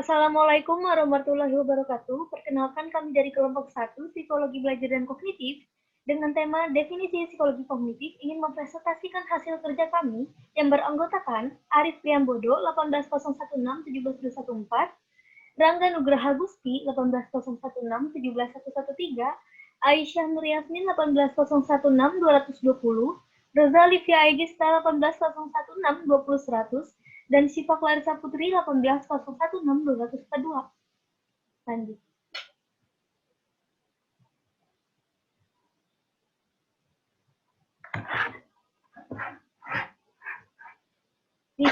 Assalamualaikum warahmatullahi wabarakatuh. Perkenalkan kami dari kelompok 1, Psikologi Belajar dan Kognitif, dengan tema Definisi Psikologi Kognitif ingin mempresentasikan hasil kerja kami yang beranggotakan Arif Priambodo 18016-17114, Rangga Nugraha Gusti 18016-17113, Aisyah Nur Yasmin 18016-220, Rosa Livia Egista 18016-20100, dan Syifa Clarissa Putri 18016-202. Lanjut. Di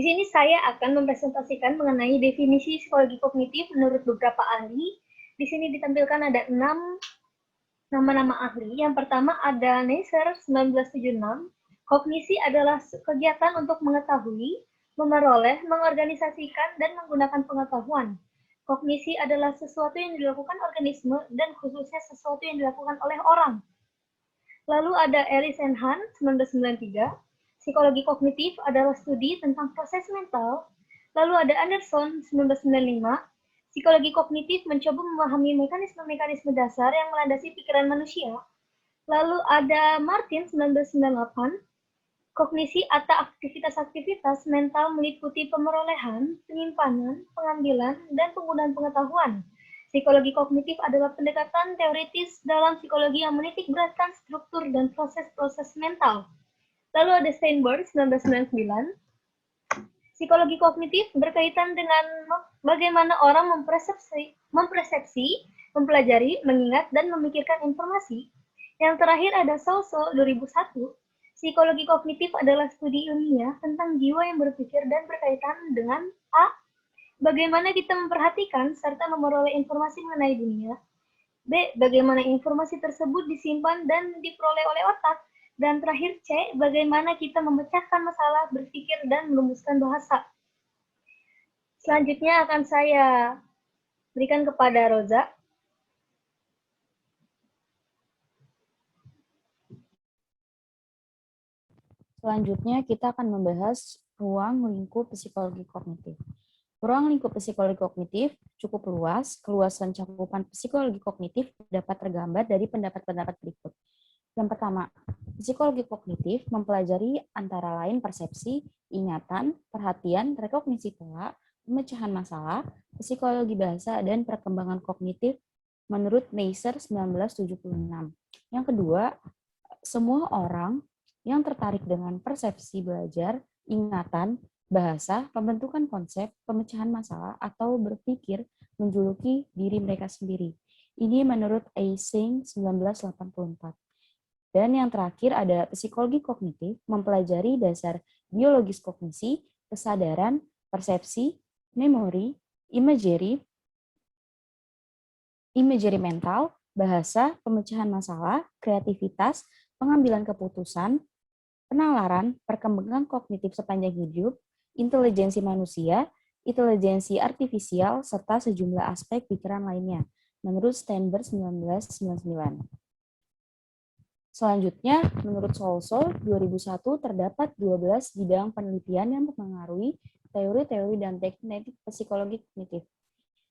sini saya akan mempresentasikan mengenai definisi psikologi kognitif menurut beberapa ahli. Di sini ditampilkan ada 6 nama-nama ahli. Yang pertama ada Neisser 1976. Kognisi adalah kegiatan untuk mengetahui, memperoleh, mengorganisasikan, dan menggunakan pengetahuan. Kognisi adalah sesuatu yang dilakukan organisme dan khususnya sesuatu yang dilakukan oleh orang. Lalu ada Ellis and Han 1993. Psikologi kognitif adalah studi tentang proses mental. Lalu ada Anderson 1995. Psikologi kognitif mencoba memahami mekanisme-mekanisme dasar yang melandasi pikiran manusia. Lalu ada Martin 1998. Kognisi atau aktivitas-aktivitas mental meliputi pemerolehan, penyimpanan, pengambilan, dan penggunaan pengetahuan. Psikologi kognitif adalah pendekatan teoritis dalam psikologi yang menitik beratkan struktur dan proses-proses mental. Lalu ada Steinberg 1999. Psikologi kognitif berkaitan dengan bagaimana orang mempersepsi, mempelajari, mengingat, dan memikirkan informasi. Yang terakhir ada Souso 2001. Psikologi kognitif adalah studi ilmiah tentang jiwa yang berpikir dan berkaitan dengan A. Bagaimana kita memperhatikan serta memperoleh informasi mengenai dunia. B. Bagaimana informasi tersebut disimpan dan diperoleh oleh otak. Dan terakhir C. Bagaimana kita memecahkan masalah, berpikir, dan merumuskan bahasa. Selanjutnya akan saya berikan kepada Roza. Selanjutnya kita akan membahas ruang lingkup psikologi kognitif. Ruang lingkup psikologi kognitif cukup luas. Keluasan cakupan psikologi kognitif dapat tergambar dari pendapat-pendapat berikut. Yang pertama, psikologi kognitif mempelajari antara lain persepsi, ingatan, perhatian, rekognisi pola, pemecahan masalah, psikologi bahasa, dan perkembangan kognitif menurut Neisser 1976. Yang kedua, semua orang yang tertarik dengan persepsi belajar, ingatan, bahasa, pembentukan konsep, pemecahan masalah, atau berpikir menjuluki diri mereka sendiri. Ini menurut Eysenck 1984. Dan yang terakhir ada psikologi kognitif mempelajari dasar biologis kognisi, kesadaran, persepsi, memori, imagery mental, bahasa, pemecahan masalah, kreativitas, pengambilan keputusan, penalaran, perkembangan kognitif sepanjang hidup, intelijensi manusia, intelijensi artifisial, serta sejumlah aspek pikiran lainnya, menurut Steinberg 1999. Selanjutnya, menurut Souso 2001 terdapat 12 bidang penelitian yang mempengaruhi teori-teori dan teknik psikologi kognitif,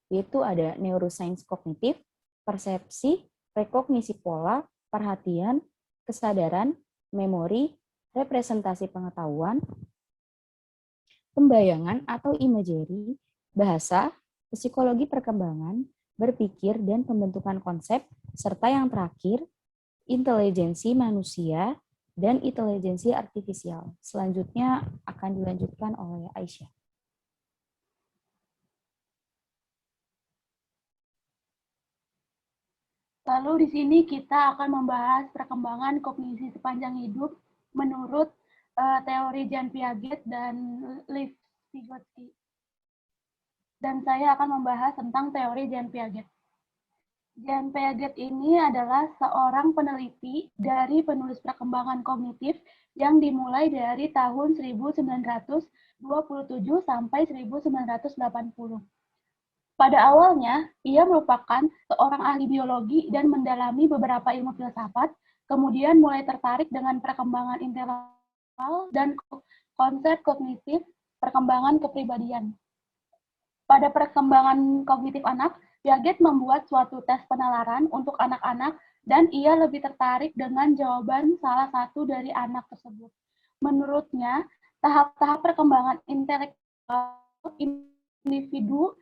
yaitu ada neuroscience kognitif, persepsi, rekognisi pola, perhatian, kesadaran, memori, representasi pengetahuan, pembayangan atau imagery, bahasa, psikologi perkembangan, berpikir dan pembentukan konsep, serta yang terakhir, intelijensi manusia dan intelijensi artifisial. Selanjutnya akan dilanjutkan oleh Aisyah. Lalu di sini kita akan membahas perkembangan kognisi sepanjang hidup menurut teori Jean Piaget dan Lev Vygotsky. Dan saya akan membahas tentang teori Jean Piaget. Jean Piaget ini adalah seorang peneliti dari penulis perkembangan kognitif yang dimulai dari tahun 1927 sampai 1980. Pada awalnya, ia merupakan seorang ahli biologi dan mendalami beberapa ilmu filsafat, kemudian mulai tertarik dengan perkembangan intelektual dan konsep kognitif perkembangan kepribadian. Pada perkembangan kognitif anak, Piaget membuat suatu tes penalaran untuk anak-anak dan ia lebih tertarik dengan jawaban salah satu dari anak tersebut. Menurutnya, tahap-tahap perkembangan intelektual individu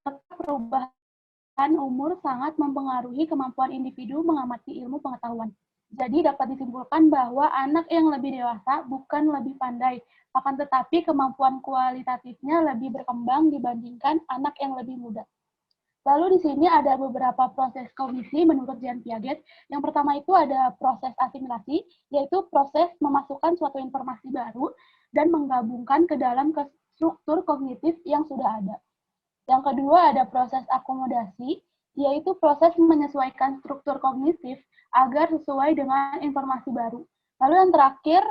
serta perubahan umur sangat mempengaruhi kemampuan individu mengamati ilmu pengetahuan. Jadi dapat disimpulkan bahwa anak yang lebih dewasa bukan lebih pandai, akan tetapi kemampuan kualitatifnya lebih berkembang dibandingkan anak yang lebih muda. Lalu di sini ada beberapa proses kognisi menurut Jean Piaget. Yang pertama itu ada proses asimilasi, yaitu proses memasukkan suatu informasi baru dan menggabungkan ke dalam struktur kognitif yang sudah ada. Yang kedua ada proses akomodasi, yaitu proses menyesuaikan struktur kognitif agar sesuai dengan informasi baru. Lalu yang terakhir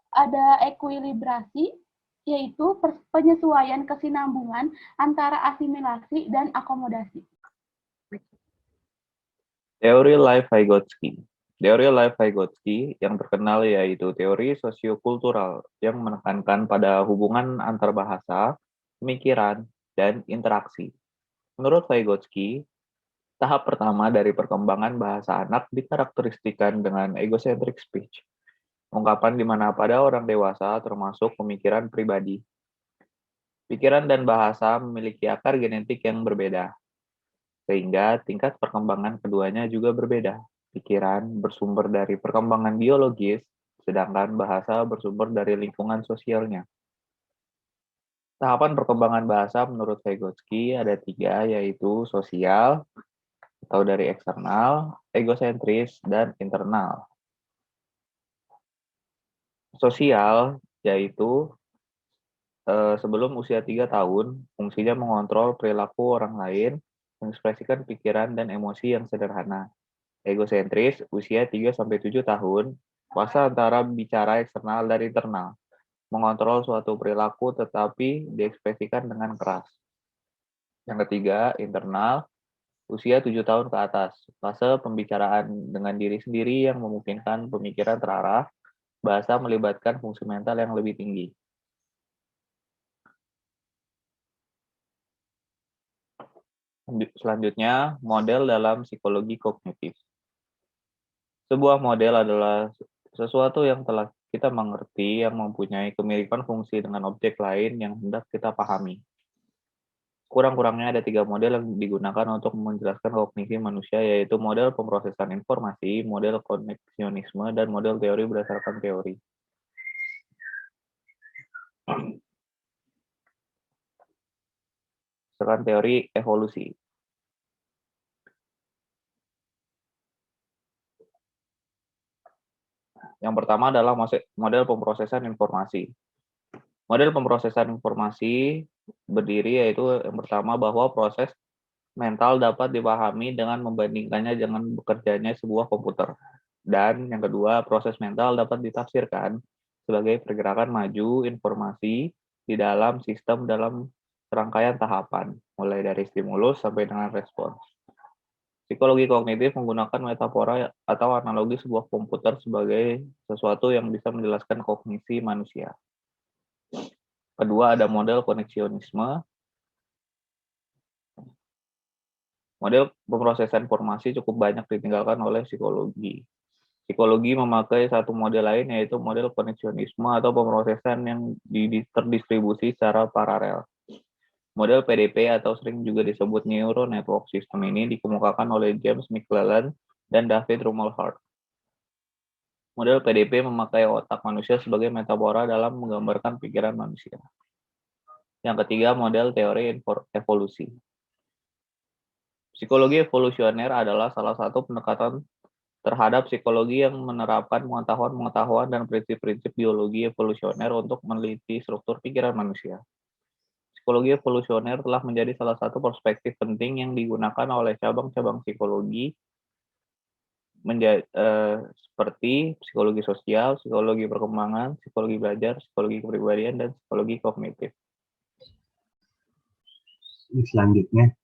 ada ekuilibrasi, yaitu penyesuaian kesinambungan antara asimilasi dan akomodasi. Teori Lev-Vygotsky. Teori Lev-Vygotsky yang terkenal yaitu teori sosiokultural yang menekankan pada hubungan antar bahasa, pemikiran, dan interaksi. Menurut Vygotsky, tahap pertama dari perkembangan bahasa anak dikarakteristikan dengan egocentric speech, ungkapan di mana pada orang dewasa termasuk pemikiran pribadi. Pikiran dan bahasa memiliki akar genetik yang berbeda, sehingga tingkat perkembangan keduanya juga berbeda. Pikiran bersumber dari perkembangan biologis, sedangkan bahasa bersumber dari lingkungan sosialnya. Tahapan perkembangan bahasa menurut Vygotsky ada 3, yaitu sosial, atau dari eksternal, egosentris, dan internal. Sosial, yaitu sebelum usia 3 tahun, fungsinya mengontrol perilaku orang lain, mengekspresikan pikiran dan emosi yang sederhana. Egosentris, usia 3-7 tahun, fase antara bicara eksternal dan internal, mengontrol suatu perilaku tetapi diekspresikan dengan keras. Yang ketiga, internal, usia 7 tahun ke atas, fase pembicaraan dengan diri sendiri yang memungkinkan pemikiran terarah, bahasa melibatkan fungsi mental yang lebih tinggi. Selanjutnya, model dalam psikologi kognitif. Sebuah model adalah sesuatu yang telah kita mengerti yang mempunyai kemiripan fungsi dengan objek lain yang hendak kita pahami. Kurang-kurangnya ada 3 model yang digunakan untuk menjelaskan kognisi manusia, yaitu model pemrosesan informasi, model koneksionisme, dan model teori berdasarkan teori. Berdasarkan teori evolusi. Yang pertama adalah model pemrosesan informasi. Model pemrosesan informasi berdiri yaitu yang pertama bahwa proses mental dapat dipahami dengan membandingkannya dengan bekerjanya sebuah komputer. Dan yang kedua, proses mental dapat ditafsirkan sebagai pergerakan maju informasi di dalam sistem dalam serangkaian tahapan, mulai dari stimulus sampai dengan respons. Psikologi kognitif menggunakan metafora atau analogi sebuah komputer sebagai sesuatu yang bisa menjelaskan kognisi manusia. Kedua, ada model koneksionisme. Model pemrosesan informasi cukup banyak ditinggalkan oleh psikologi. Psikologi memakai satu model lain, yaitu model koneksionisme atau pemrosesan yang terdistribusi secara paralel. Model PDP atau sering juga disebut Neural Network System ini dikemukakan oleh James McClellan dan David Rumelhart. Model PDP memakai otak manusia sebagai metafora dalam menggambarkan pikiran manusia. Yang ketiga, model teori evolusi. Psikologi evolusioner adalah salah satu pendekatan terhadap psikologi yang menerapkan pengetahuan dan prinsip-prinsip biologi evolusioner untuk meneliti struktur pikiran manusia. Psikologi evolusioner telah menjadi salah satu perspektif penting yang digunakan oleh cabang-cabang psikologi seperti psikologi sosial, psikologi perkembangan, psikologi belajar, psikologi kepribadian, dan psikologi kognitif. Selanjutnya,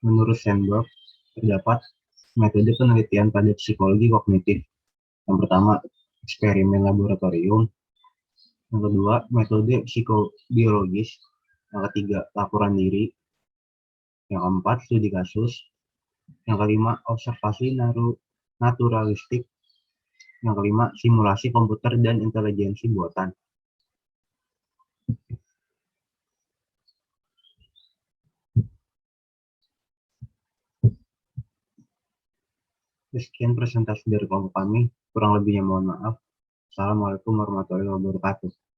menurut Sandberg, terdapat metode penelitian pada psikologi kognitif. Yang pertama, eksperimen laboratorium. Yang kedua, metode psikobiologis. Yang ketiga, laporan diri. Yang keempat, studi kasus. Yang kelima, observasi naturalistik. Yang kelima, simulasi komputer dan intelijensi buatan. Sekian presentasi dari kelompok kami. Kurang lebihnya mohon maaf. Assalamualaikum warahmatullahi wabarakatuh.